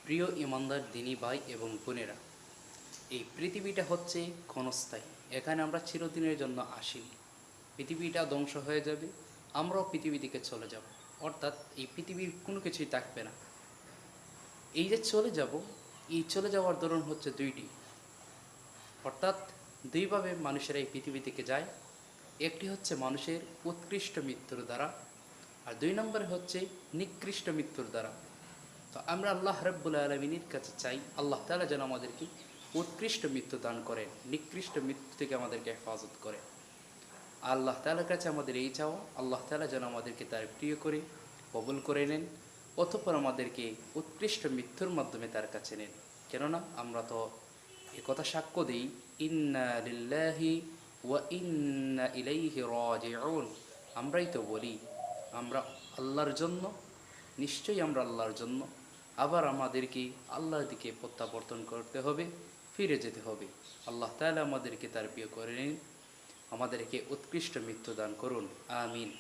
প্রিয় ইমানদার দিনী ভাই এবং বোনেরা, এই পৃথিবীটা হচ্ছে ক্ষণস্থায়ী। এখানে আমরা চিরদিনের জন্য আসিনি। পৃথিবীটা ধ্বংস হয়ে যাবে, আমরাও পৃথিবী থেকে চলে যাব। অর্থাৎ এই পৃথিবীর কোনো কিছুই থাকবে না। এই যে চলে যাব, এই চলে যাওয়ার ধরন হচ্ছে দুইটি। অর্থাৎ দুইভাবে মানুষেরা এই পৃথিবী থেকে যায়। একটি হচ্ছে মানুষের উৎকৃষ্ট মৃত্যুর দ্বারা, আর দুই নম্বরে হচ্ছে নিকৃষ্ট মৃত্যুর দ্বারা। তো আমরা আল্লাহ রাব্বুল আলামিনের কাছে চাই, আল্লাহ তাআলা যেন আমাদেরকে উৎকৃষ্ট মৃত্যু দান করেন, নিকৃষ্ট মৃত্যু থেকে আমাদেরকে হেফাজত করে। আল্লাহ তাআলার কাছে আমাদের এই চাওয়া, আল্লাহ তাআলা যেন আমাদেরকে তার প্রিয় করে কবুল করে নেন, অতঃপর আমাদেরকে উৎকৃষ্ট মৃত্যুর মাধ্যমে তার কাছে নেন। কেননা আমরা তো এ কথা সাক্ষ্য দিই, ইন্না লিল্লাহি ওয়া ইন্না ইলাইহি রাজিউন। আমরাই তো বলি আমরা আল্লাহর জন্য, নিশ্চয়ই আমরা আল্লাহর জন্য, আবার আমাদেরকে আল্লাহর দিকে প্রত্যাবর্তন করতে হবে, ফিরে যেতে হবে। আল্লাহ তাআলা আমাদেরকে তার প্রিয় করে নিন, আমাদেরকে উৎকৃষ্ট মৃত্যু দান করুন। আমিন।